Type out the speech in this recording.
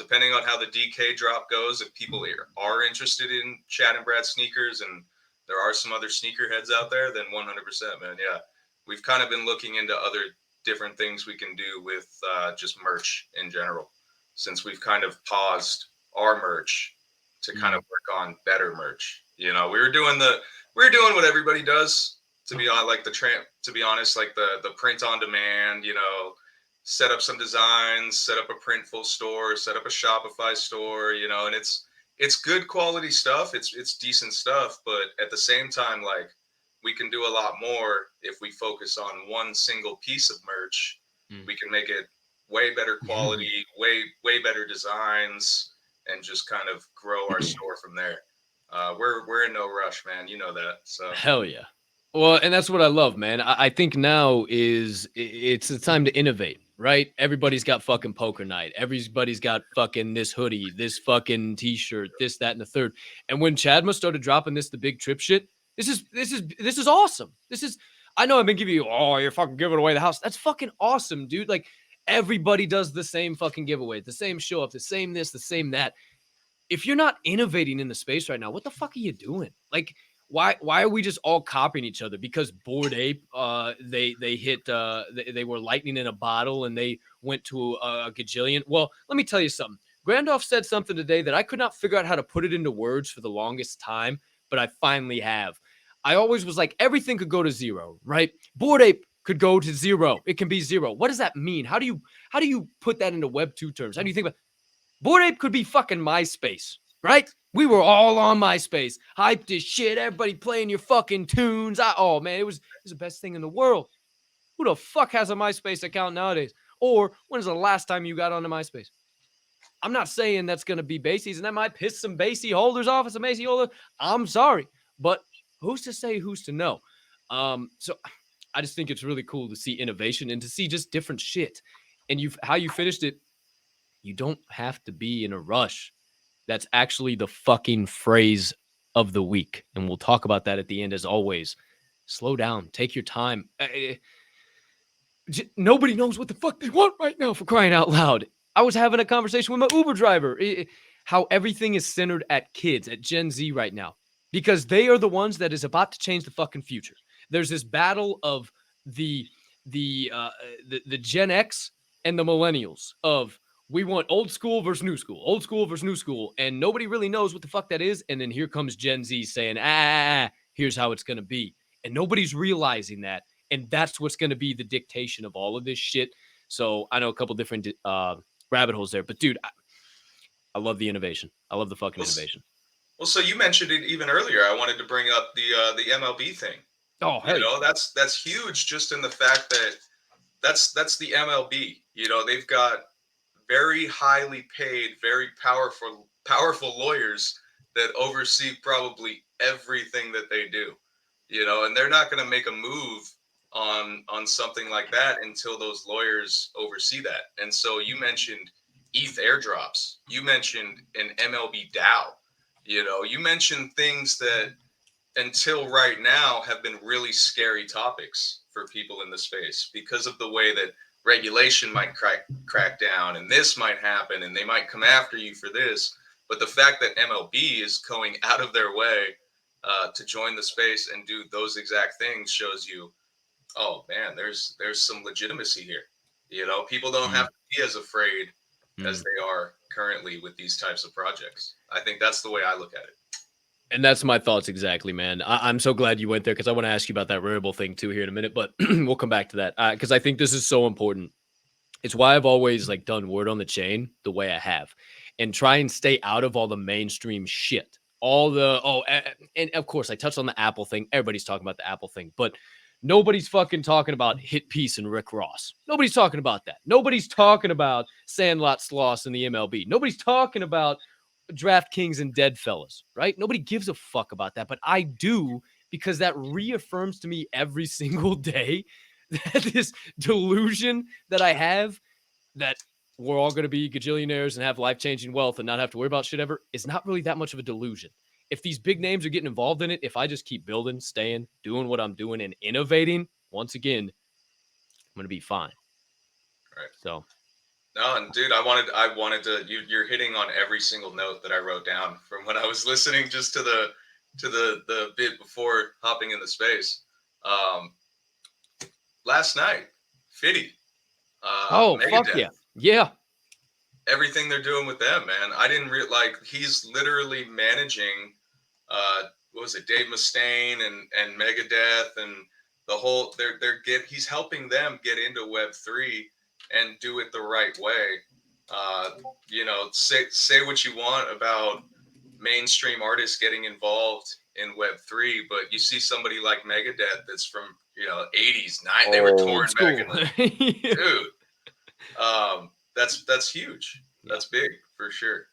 depending on how the DK drop goes, if people are interested in Chad and Brad sneakers, and there are some other sneakerheads out there, then 100%, man. Yeah, we've kind of been looking into other different things we can do with just merch in general, since we've kind of paused our merch to kind of work on better merch. You know, we were doing what everybody does. To be on like to be honest, like the print on demand. You know, set up some designs, set up a Printful store, set up a Shopify store. You know, and it's good quality stuff. It's decent stuff, but at the same time, like we can do a lot more if we focus on one single piece of merch. We can make it way better quality, way better designs, and just kind of grow our store from there. We're in no rush, man. You know that. So Hell yeah. Well, and that's what I love, man. I think now it's the time to innovate, right? Everybody's got fucking poker night. Everybody's got fucking this hoodie, this fucking t-shirt, this, that, and the third. And when Chadma started dropping the big trip shit, this is awesome. I know I've been giving you, oh, you're fucking giving away the house. That's fucking awesome, dude. Like everybody does the same fucking giveaway, the same show up, the same this, the same that. If you're not innovating in the space right now, what the fuck are you doing? Like, why are we just all copying each other? Because Bored Ape, they hit they were lightning in a bottle and they went to a gajillion. Well, let me tell you something. Grandolph said something today that I could not figure out how to put it into words for the longest time, but I finally have. I always was like, everything could go to zero, right? Bored Ape could go to zero. It can be zero. What does that mean? How do you put that into Web 2 terms? How do you think about Bored Ape could be fucking MySpace, right? We were all on MySpace, hyped as shit. Everybody playing your fucking tunes. Oh man, it was the best thing in the world. Who the fuck has a MySpace account nowadays? Or when's the last time you got onto MySpace? I'm not saying that's going to be Bassies, and that might piss some Basie holders off. As a Macy holder, I'm sorry, but who's to say? Who's to know? So I just think it's really cool to see innovation and to see just different shit. And how you finished it. You don't have to be in a rush. That's actually the fucking phrase of the week. And we'll talk about that at the end as always. Slow down. Take your time. Nobody knows what the fuck they want right now, for crying out loud. I was having a conversation with my Uber driver. How everything is centered at kids, at Gen Z right now. Because they are the ones that is about to change the fucking future. There's this battle of the Gen X and the millennials of we want old school versus new school, and nobody really knows what the fuck that is. And then here comes Gen Z saying, here's how it's going to be. And nobody's realizing that. And that's what's going to be the dictation of all of this shit. So I know a couple different rabbit holes there. But, dude, I love the innovation. I love the fucking innovation. Well, so you mentioned it even earlier. I wanted to bring up the MLB thing. Oh, hell, you know, that's huge just in the fact that that's the MLB. You know, they've got very highly paid, very powerful lawyers that oversee probably everything that they do. You know, and they're not going to make a move on something like that until those lawyers oversee that. And so you mentioned ETH airdrops. You mentioned an MLB DAO. You know, you mentioned things that until right now have been really scary topics for people in the space because of the way that regulation might crack down and this might happen and they might come after you for this. But the fact that MLB is going out of their way to join the space and do those exact things shows you, oh man, there's some legitimacy here. You know, people don't have to be as afraid as they are currently with these types of projects. I think that's the way I look at it. And that's my thoughts exactly, man. I'm so glad you went there because I want to ask you about that variable thing too here in a minute, but we'll come back to that because I think this is so important. It's why I've always like done word on the chain the way I have and try and stay out of all the mainstream shit. And of course I touched on the Apple thing. Everybody's talking about the Apple thing, but nobody's fucking talking about Hit Piece and Rick Ross. Nobody's talking about that. Nobody's talking about Sandlot Sloss and the MLB. Nobody's talking about DraftKings and Deadfellas, right? Nobody gives a fuck about that, but I do because that reaffirms to me every single day that this delusion that I have that we're all going to be gajillionaires and have life-changing wealth and not have to worry about shit ever is not really that much of a delusion. If these big names are getting involved in it, if I just keep building, staying, doing what I'm doing and innovating, once again, I'm going to be fine. Right. So No, and dude, I wanted to. You're hitting on every single note that I wrote down from when I was listening just to the bit before hopping in the space. Um, Last night, Fitty, Oh, fuck Megadeth, yeah. Yeah. everything they're doing with them, man. I didn't like. He's literally managing. What was it, Dave Mustaine and Megadeth and the whole. He's helping them get into Web3 and do it the right way. Uh, you know, say what you want about mainstream artists getting involved in Web3, but you see somebody like Megadeth that's from, you know, 80s, they were Old torn back in school. the dude. That's huge. Yeah. That's big for sure.